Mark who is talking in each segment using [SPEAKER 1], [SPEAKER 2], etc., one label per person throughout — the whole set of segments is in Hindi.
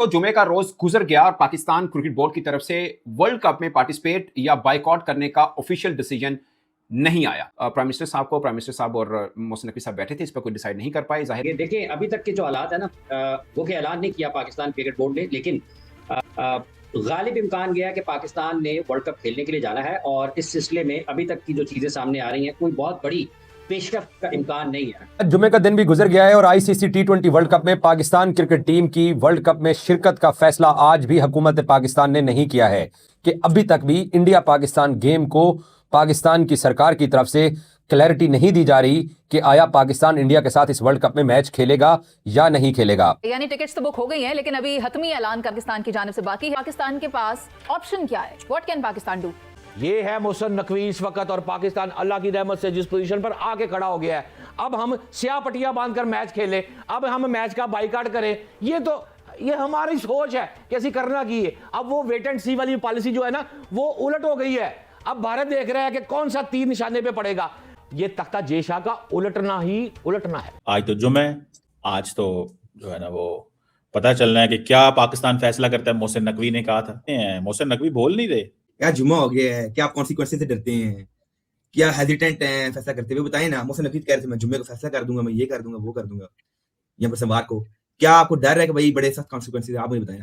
[SPEAKER 1] तो जुमे का रोज गुजर गया और पाकिस्तान क्रिकेट बोर्ड की तरफ से वर्ल्ड कप में पार्टिसिपेट या बाइकआउट करने का ऑफिशियल डिसीजन नहीं आया। प्राइम मिनिस्टर साहब और मोहसिन नकवी साहब बैठे थे, इस पर कोई डिसाइड नहीं कर पाए। जाहिर
[SPEAKER 2] ये देखें, अभी तक के जो हालात है ना, वो के ऐलान नहीं किया पाकिस्तान क्रिकेट बोर्ड ने, लेकिन गालिब इम्कान गया कि पाकिस्तान ने वर्ल्ड कप खेलने के लिए जाना है। और इस सिलसिले में अभी तक की जो चीजें सामने आ रही हैं, कोई बहुत बड़ी पेशरफ का इम्कान नहीं है।
[SPEAKER 3] जुमे का दिन भी गुजर गया है और आईसीसी T20 वर्ल्ड कप में पाकिस्तान क्रिकेट टीम की वर्ल्ड कप में शिरकत का फैसला आज भी हुकूमत पाकिस्तान ने नहीं किया है कि अभी तक भी इंडिया पाकिस्तान गेम को पाकिस्तान की सरकार की तरफ से क्लैरिटी नहीं दी जा रही कि आया पाकिस्तान इंडिया के साथ इस वर्ल्ड कप में मैच खेलेगा या नहीं खेलेगा।
[SPEAKER 4] यानी टिकट्स तो बुक हो गई हैं, लेकिन अभी हतमी ऐलान पाकिस्तान की जानिब से बाकी है। पाकिस्तान के पास ऑप्शन क्या है? What can Pakistan do?
[SPEAKER 5] ये है मोहसिन नकवी इस वक्त, और पाकिस्तान अल्लाह की रहमत से जिस पोजीशन पर आके खड़ा हो गया है। अब हम स्याह पट्टियां बांधकर मैच खेलें, अब हम मैच का बाइकआउट करें, ये हमारी सोच है कि ऐसी करना की है। अब वो वेट एंड सी वाली पॉलिसी जो है ना, वो उलट हो गई है। अब भारत देख रहा है कि कौन सा तीर निशाने पे पड़ेगा। ये तख्ता जेशा का उलटना है।
[SPEAKER 6] आज तो जुमे, आज तो जो है ना वो पता चलना है कि क्या पाकिस्तान फैसला करता है। मोहसिन नकवी ने कहा था, मोहसिन नकवी बोल नहीं रहे।
[SPEAKER 7] क्या जुम्मा हो गया है? क्या आप कॉन्सिक्वेंसेस से डरते हैं? क्या हेजिटेंट हैं फैसला करते हुए? बताएं ना। मोहसिन नकवी कह रहे थे मैं जुम्मे को फैसला कर दूंगा, मैं ये कर दूंगा, वो कर दूंगा, यहाँ पर सोमवार को। क्या आपको डर है कि भाई बड़े सख्त कॉन्सिक्वेंसेस? आप मुझे बताएं।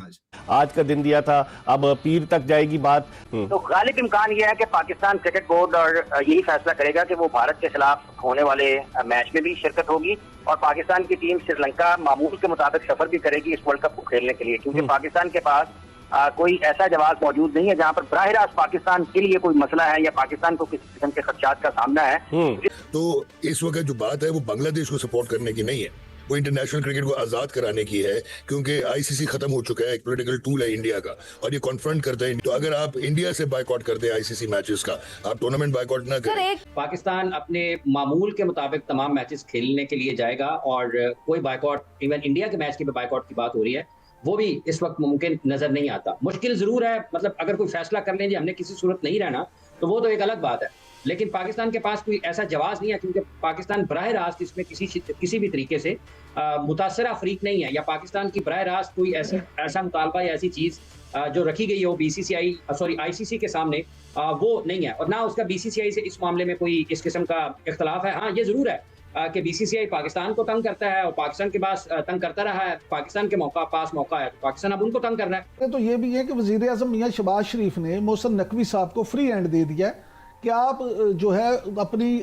[SPEAKER 8] आज का दिन दिया था, अब पीर तक जाएगी बात।
[SPEAKER 9] तो गालिब इम्कान यह है कि पाकिस्तान क्रिकेट बोर्ड और यही फैसला करेगा कि वो भारत के खिलाफ होने वाले मैच में भी शिरकत होगी, और पाकिस्तान की टीम श्रीलंका मामूल के मुताबिक सफर भी करेगी इस वर्ल्ड कप को खेलने के लिए, क्योंकि पाकिस्तान के पास कोई ऐसा जवाब मौजूद नहीं है जहां पर बराह रास्त पाकिस्तान के लिए कोई मसला है या पाकिस्तान को किसी किस्म के खदशात का सामना है।
[SPEAKER 10] तो इस वक्त जो बात है वो बांग्लादेश को सपोर्ट करने की नहीं है, वो इंटरनेशनल क्रिकेट को आजाद कराने की है, क्योंकि आईसीसी खत्म हो चुका है, एक पॉलिटिकल टूल है इंडिया का, और ये कॉन्फ्रंट करते हैं। तो अगर आप इंडिया से बाइकआउट करते हैं आईसीसी मैचेस का, आप टूर्नामेंट बाइकआउट ना करें।
[SPEAKER 2] पाकिस्तान अपने मामूल के मुताबिक तमाम मैचेस खेलने के लिए जाएगा, और कोई बाइकआउट, इवन इंडिया के मैच की बाइकआउट की बात हो रही है, वो भी इस वक्त मुमकिन नजर नहीं आता। मुश्किल जरूर है, मतलब अगर कोई फैसला कर लें जी हमने किसी सूरत नहीं रहना, तो वो तो एक अलग बात है, लेकिन पाकिस्तान के पास कोई ऐसा जवाब नहीं है, क्योंकि पाकिस्तान बराह रास्त इसमें किसी भी तरीके से मुतासरा अफरीक नहीं है, या पाकिस्तान की बराह रास्त कोई ऐसा मुतालबा या ऐसी चीज जो रखी गई है वो आईसीसी के सामने वो नहीं है, और ना उसका बीसीसीआई से इस मामले में कोई इस किस्म का इख्तलाफ है। हाँ, ये जरूर है कि बीसीसीआई पाकिस्तान को तंग करता है, और पाकिस्तान के पास तंग करता रहा है। पाकिस्तान के पास मौका है, तो पाकिस्तान अब उनको तंग करना है।
[SPEAKER 11] तो ये भी है कि वजीर आजम मियां शहबाज शरीफ ने मोहसिन नकवी साहब को फ्री हैंड दे दिया है कि आप जो है अपनी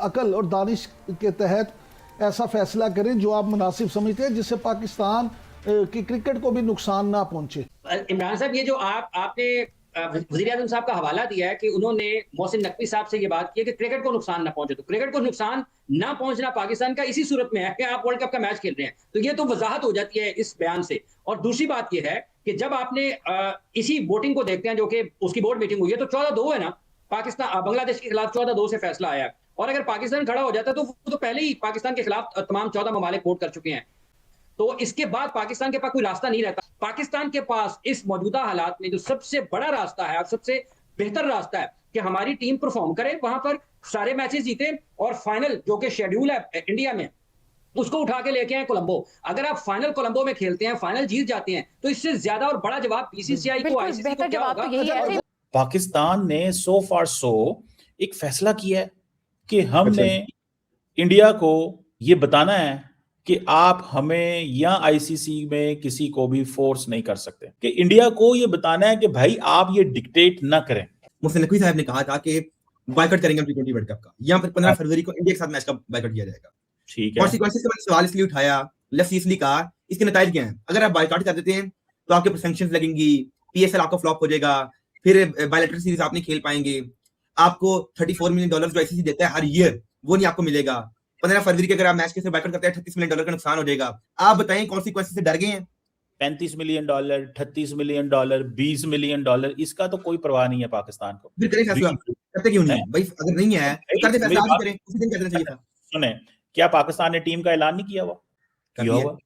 [SPEAKER 11] अकल और दानिश के तहत ऐसा फैसला करें जो आप मुनासिब समझते हैं, जिससे पाकिस्तान की क्रिकेट को भी नुकसान ना पहुंचे।
[SPEAKER 2] इमरान साहब, ये जो आपने वज़ीर आज़म साहब का हवाला दिया है कि उन्होंने मोहसिन नकवी साहब से ये बात की है कि क्रिकेट को नुकसान ना पहुंचे, तो क्रिकेट को नुकसान ना पहुंचना पाकिस्तान का इसी सूरत में है कि आप वर्ल्ड कप का मैच खेल रहे हैं, तो ये तो वजाहत हो जाती है इस बयान से। और दूसरी बात ये है कि जब आपने इसी वोटिंग को देखते हैं, जो कि उसकी बोर्ड मीटिंग हुई है, तो 14-2 है ना, पाकिस्तान बांग्लादेश के खिलाफ 14-2 से फैसला आया है, और अगर पाकिस्तान खड़ा हो जाता तो वो तो पहले ही पाकिस्तान के खिलाफ तमाम 14 ममालिक वोट कर चुके हैं, तो इसके बाद पाकिस्तान के पास कोई रास्ता नहीं रहता। पाकिस्तान के पास इस मौजूदा हालात में जो सबसे बड़ा रास्ता है और सबसे बेहतर रास्ता है कि हमारी टीम परफॉर्म करे, वहां पर सारे मैचेस जीते, और फाइनल जो कि शेड्यूल है इंडिया में उसको उठा के लेके आए कोलंबो। अगर आप फाइनल कोलंबो में खेलते हैं, फाइनल जीत जाते हैं, तो इससे ज्यादा और बड़ा जवाब बीसीसीआई को, आईसीसी को क्या होगा?
[SPEAKER 6] पाकिस्तान ने सो फार सो एक फैसला किया है कि हमने इंडिया को ये बताना है कि आप हमें या आईसीसी में किसी को भी फोर्स नहीं कर सकते, कि इंडिया को ये बताना है कि भाई आप ये डिक्टेट ना करें।
[SPEAKER 7] मोहसिन नकवी साहब ने कहा था कि बाइकआउट करेंगे T20 वर्ल्ड कप का, या फिर 15 फरवरी को इंडिया के साथ मैच का बाइकआउट किया जाएगा।
[SPEAKER 6] ठीक है,
[SPEAKER 7] कॉन्सिक्वेंसेस का मैंने सवाल इसलिए उठाया, लेफ्ट इसलिए कहा, इसके नतीजे क्या हैं? अगर आप बाइकआउट कर देते हैं तो आपके पर सैंक्शंस लगेंगी, पीएसएल आपका फ्लॉप हो जाएगा, फिर बायलैटरल सीरीज आप नहीं खेल पाएंगे, आपको $34 मिलियन जो आईसीसी देता है हर ईयर वो नहीं आपको मिलेगा। 15 फरवरी के अगर आप मैच के साथ बाइकआउट करते हैं $38 मिलियन का नुकसान हो जाएगा। आप बताएं कॉन्सिक्वेंसेस से डर गए हैं?
[SPEAKER 6] $35 मिलियन, $38 मिलियन, $20 मिलियन, इसका तो कोई परवाह नहीं है पाकिस्तान को।
[SPEAKER 7] फिर करें फैसला, करते क्यों नहीं है भाई? अगर नहीं है तो करते फैसला आज करें, उसी दिन कर देना चाहिए था।
[SPEAKER 6] सुने, क्या पाकिस्तान ने टीम का ऐलान नहीं किया हुआ?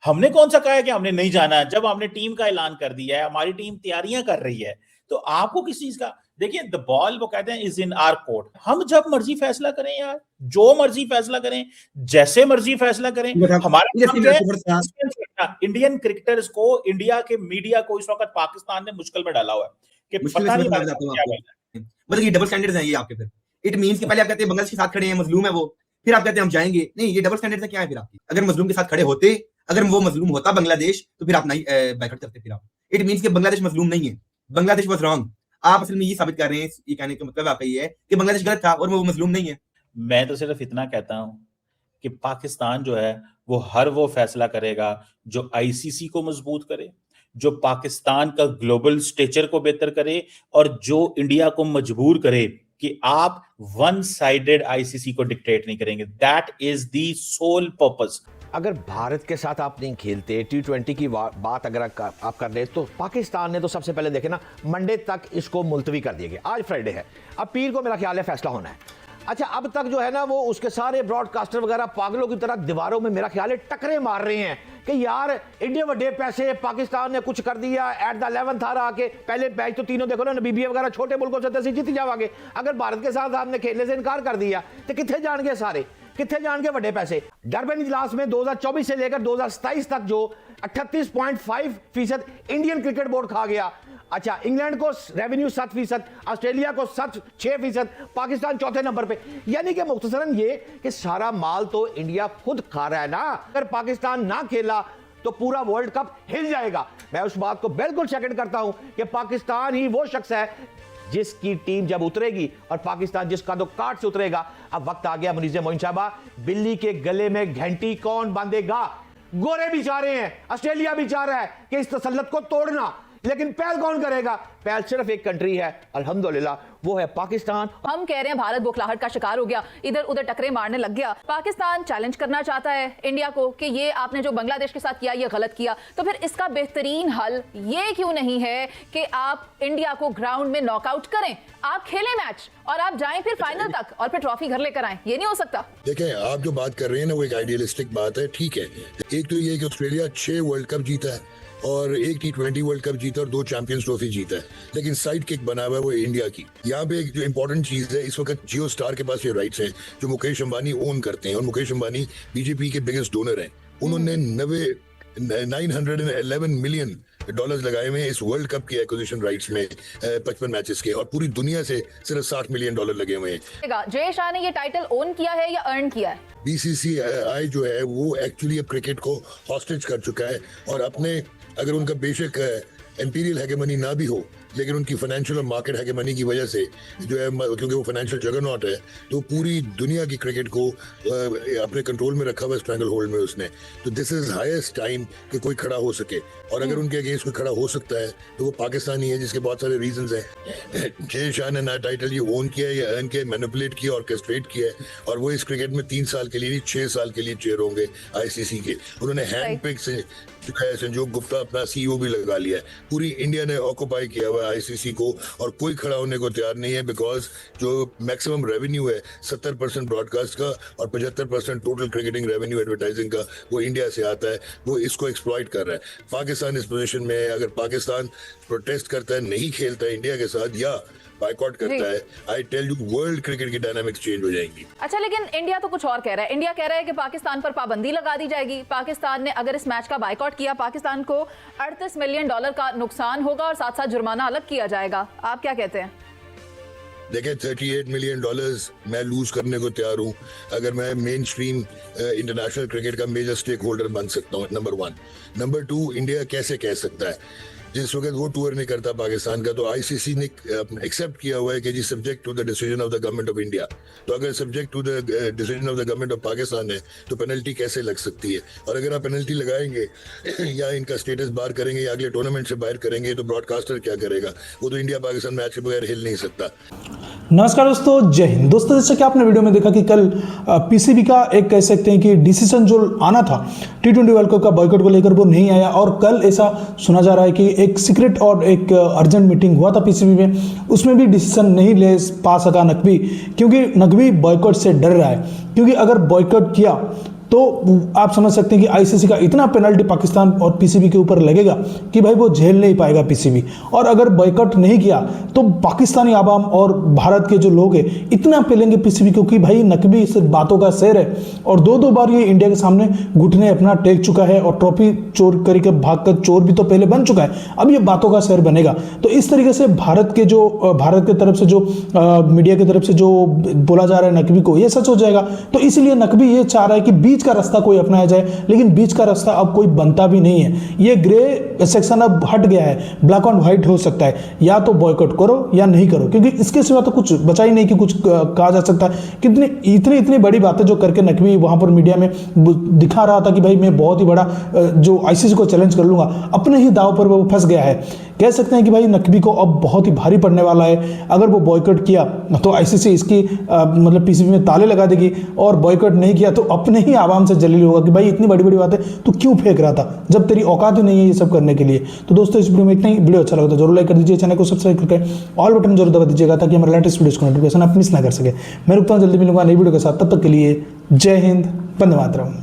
[SPEAKER 6] हमने कौन सा कहा है कि हमने नहीं जाना? जब हमने टीम का ऐलान कर दिया है, हमारी टीम तैयारियां कर रही है, तो आपको किस चीज का? देखिए, द बॉल वो कहते हैं इज इन आवर कोर्ट। हम जब मर्जी फैसला करें यार, जो मर्जी फैसला करें, जैसे मर्जी फैसला करें, हमारा इंडियन क्रिकेटर्स को, इंडिया के मीडिया को इस वक्त पाकिस्तान ने मुश्किल में डाला हुआ है कि पता नहीं हमारे साथ क्या करना है।
[SPEAKER 7] मतलब ये डबल स्टैंडर्ड्स हैं ये आपके। फिर इट मींस कि पहले आप कहते हैं बांग्लादेश के साथ खड़े हैं, मजलूम है वो, फिर आप कहते हैं हम जाएंगे। नहीं, ये डबल स्टैंडर्ड्स है क्या है फिर आपकी? अगर मजलूम के साथ खड़े होते, अगर वो मजलूम होता बांग्लादेश, तो फिर आप नहीं बायकॉट करते। फिर आप, इट मींस कि बांग्लादेश मजलूम नहीं है, बांग्लादेश वाज रॉन्ग। आप असल में ये साबित कर रहे हैं, ये कहने का मतलब आपका ये है कि बांग्लादेश गलत था और वो मजलूम नहीं है।
[SPEAKER 6] मैं तो सिर्फ इतना कहता हूं कि पाकिस्तान जो है वो हर वो फैसला करेगा जो आईसीसी को मजबूत करे, जो पाकिस्तान का ग्लोबल स्टेचर को बेहतर करे, और जो इंडिया को मजबूर करे कि आप वन साइडेड आईसीसी को डिक्टेट नहीं करेंगे। That is the sole purpose.
[SPEAKER 5] अगर भारत के साथ आप नहीं खेलते, T20 की बात अगर आप कर रहे, तो पाकिस्तान ने तो सबसे पहले देखे ना, मंडे तक इसको मुलतवी कर दिया गया। आज फ्राइडे है, अब पीर को मेरा ख्याल है फैसला होना है। अच्छा, अब तक जो है ना वो उसके सारे ब्रॉडकास्टर वगैरह पागलों की तरह दीवारों में मेरा ख्याल है टकरे मार रहे हैं कि यार इंडिया बड़े पैसे, पाकिस्तान ने कुछ कर दिया एट द 11th आवर आके। पहले मैच तो तीनों देखो ना, नबीबिया वगैरह छोटे मुल्कों से तो जीत जाओगे। अगर भारत के साथ आपने खेलने से इनकार कर दिया तो कितने जान गए सारे, कितने जान गए बड़े पैसे। डरबन इजलास में 2024 से लेकर 2027 तक जो 38.5% इंडियन क्रिकेट बोर्ड खा गया। अच्छा, इंग्लैंड को रेवेन्यू 7%, ऑस्ट्रेलिया को 6%, पाकिस्तान चौथे नंबर पे। यानी कि मुख्तसरन ये कि सारा माल तो इंडिया खुद खा रहा है ना। अगर पाकिस्तान ना खेला तो पूरा वर्ल्ड कप हिल जाएगा। मैं उस बात को बिल्कुल सेकंड करता हूं कि पाकिस्तान ही वो शख्स है जिसकी टीम जब उतरेगी और पाकिस्तान जिस कदों काट से उतरेगा। अब वक्त आ गया मुनीज़ मोइन साहबा, बिल्ली के गले में घंटी कौन बांधेगा? गोरे भी चाह रहे हैं, ऑस्ट्रेलिया भी चाह रहा है कि इस तसल्लुत को तोड़ना, लेकिन पहल कौन करेगा? पहल सिर्फ एक कंट्री है अल्हम्दुलिल्लाह, वो है पाकिस्तान।
[SPEAKER 4] हम कह रहे हैं भारत बोखलाहट का शिकार हो गया, इधर उधर टकरे मारने लग गया। पाकिस्तान चैलेंज करना चाहता है इंडिया को कि ये आपने जो बांग्लादेश के साथ किया ये गलत किया। तो फिर इसका बेहतरीन हल ये क्यों नहीं है कि आप इंडिया को ग्राउंड में नॉकआउट करें, आप खेलें मैच और आप जाएं फिर फाइनल तक और फिर ट्रॉफी घर लेकर आएं? ये नहीं हो सकता।
[SPEAKER 10] देखें, आप जो बात कर रहे हैं ना वो एक आइडियलिस्टिक बात है, ठीक है। एक तो ये कि ऑस्ट्रेलिया 6 वर्ल्ड कप जीता है और एक T20 वर्ल्ड कप जीता और 2 चैंपियंस ट्रॉफी जीता है, लेकिन साइड किक बना हुआ है वो इंडिया की। यहाँ पे एक जो इंपॉर्टेंट चीज है, इस वक्त जियो स्टार के पास ये राइट्स हैं जो मुकेश अंबानी ओन करते हैं, और मुकेश अंबानी बीजेपी के बिगेस्ट डोनर हैं। उन्होंने 911 मिलियन डॉलर्स लगाए हुए हैं इस वर्ल्ड कप की एक्विजिशन राइट्स में 55 मैचेस के, और पूरी दुनिया से सिर्फ $60 मिलियन लगे हुए हैं।
[SPEAKER 4] जय शाह ने ये टाइटल ओन किया है या अर्न किया है?
[SPEAKER 10] BCCI जो है वो एक्चुअली अब क्रिकेट को हॉस्टेज कर चुका है, और अपने, अगर उनका बेशक एम्पीरियल हैगेमनी ना भी हो, लेकिन उनकी फाइनेंशियल और मार्केट हैगेमनी की वजह से जो है, क्योंकि वो फाइनेंशियल जगरनॉट है, तो पूरी दुनिया की क्रिकेट को अपने कंट्रोल में रखा हुआ है, स्ट्रैंगल होल्ड में उसने। तो दिस इज हाईएस्ट टाइम कि कोई खड़ा हो सके, और अगर उनके अगेंस्ट कोई खड़ा हो सकता है तो वो पाकिस्तानी है, जिसके बहुत सारे रीजंस हैं। जय शाह ने नया टाइटल ये ओन किया है, या अर्न किया, मैनिपुलेट किया, ऑर्केस्ट्रेट किया है, और वो इस क्रिकेट में 3 साल के लिए नहीं 6 साल के लिए चेयर होंगे आईसीसी के। उन्होंने हैंड पिक से संजोग गुप्ता अपना CEO भी लगा लिया है। पूरी इंडिया ने ऑक्यूपाई किया हुआ आईसीसी को, और कोई खड़ा होने को तैयार नहीं है, बिकॉज जो मैक्सिमम रेवेन्यू है 70% ब्रॉडकास्ट का और 75% टोटल क्रिकेटिंग रेवेन्यू एडवर्टाइजिंग का वो इंडिया से आता है। वो इसको एक्सप्लॉइट कर रहा है। पाकिस्तान इस पोजीशन में है, अगर पाकिस्तान प्रोटेस्ट करता है, नहीं खेलता है इंडिया के साथ या बायकॉट करता है, I tell you world cricket की डायनामिक्स चेंज हो जाएंगी।
[SPEAKER 4] अच्छा, लेकिन इंडिया तो कुछ और कह रहा है। इंडिया कह रहा है कि पाकिस्तान पर पाबंदी लगा दी जाएगी। पाकिस्तान ने अगर इस मैच का बायकॉट किया, पाकिस्तान को $38 मिलियन का नुकसान होगा और साथ साथ जुर्माना अलग किया जाएगा। आप क्या कहते हैं?
[SPEAKER 10] देखिए, $38 मिलियन मैं लूज करने को तैयार हूँ अगर मैं मेन स्ट्रीम इंटरनेशनल क्रिकेट का मेजर स्टेक होल्डर बन सकता हूँ, नंबर 1। नंबर 2, इंडिया कैसे कह सकता है जिस वक्त वो टूर नहीं करता पाकिस्तान का, तो आईसीसी ने एक्सेप्ट किया हुआ है कि जी subject to the decision of the government of India. तो अगर subject to the decision of the government of Pakistan है तो पेनल्टी कैसे लग सकती है? और अगर आप पेनल्टी लगाएंगे या इनका स्टेटस बाहर करेंगे या अगले टूर्नामेंट से बाहर करेंगे, तो ब्रॉडकास्टर क्या करेगा? वो तो इंडिया पाकिस्तान मैच के बगैर हिल नहीं सकता।
[SPEAKER 12] नमस्कार दोस्तों, जय हिंद। दोस्तों, जैसे कि आपने वीडियो में देखा कि कल पीसीबी का एक कह सकते हैं कि डिसीजन जो आना था T20 वर्ल्ड कप का बॉयकॉट को लेकर, वो नहीं आया। और कल ऐसा सुना जा रहा है कि एक सीक्रेट और एक अर्जेंट मीटिंग हुआ था पीसीबी में, उसमें भी डिसीजन नहीं ले पा सका नकवी, क्योंकि नकवी बॉयकॉट से डर रहा है। क्योंकि अगर बॉयकॉट किया तो आप समझ सकते हैं कि आईसीसी का इतना पेनल्टी पाकिस्तान और पीसीबी के ऊपर लगेगा कि भाई वो झेल नहीं पाएगा पीसीबी। और अगर बॉयकॉट नहीं किया तो पाकिस्तानी आवाम और भारत के जो लोग हैं इतना पेलेंगे पीसीबी, क्योंकि भाई नकवी सिर्फ बातों का शेर है और दो बार ये इंडिया के सामने घुटने अपना टेक चुका है और ट्रॉफी चोर करके भागकर चोर भी तो पहले बन चुका है, अब ये बातों का शेर बनेगा। तो इस तरीके से भारत की तरफ से जो मीडिया की तरफ से जो बोला जा रहा है नकवी को, ये सच हो जाएगा। तो इसलिए नकवी ये चाह रहा है कि बीच का रास्ता कोई अपनाया जाए, लेकिन बीच का रास्ता अब कोई बनता भी नहीं है। ये ग्रे सेक्शन अब हट गया है, ब्लैक एंड व्हाइट हो सकता है, या तो बॉयकॉट करो या नहीं करो, क्योंकि इसके सिवा तो कुछ बचा ही नहीं कि कुछ कहा जा सकता है। कितनी इतनी बड़ी बातें जो करके नकवी वहां पर मीडिया में दिखा रहा था कि भाई मैं बहुत ही बड़ा जो आईसीसी को चैलेंज कर लूंगा, अपने ही दाव पर वो फंस गया है। कह सकते हैं कि भाई नकवी को अब बहुत ही भारी पड़ने वाला है। अगर वो बॉयकॉट किया तो आईसीसी इसकी मतलब पीसीबी में ताले लगा देगी, और बॉयकॉट नहीं किया तो अपने ही आवाम से जलील होगा कि भाई इतनी बड़ी बड़ी बातें तो क्यों फेंक रहा था जब तेरी औकात ही नहीं है ये सब करने के लिए। तो दोस्तों इस वीडियो में इतना ही। वीडियो अच्छा लगा तो जरूर लाइक कर दीजिए, चैनल को सब्सक्राइब करके ऑल बटन जरूर दबा दीजिएगा ताकि हमारे लेटेस्ट वीडियोस को नोटिफिकेशन आप मिस ना कर सके। मैं रुकता हूँ, जल्दी मिलूंगा नई वीडियो के साथ, तब तक के लिए जय हिंद, वंदे मातरम।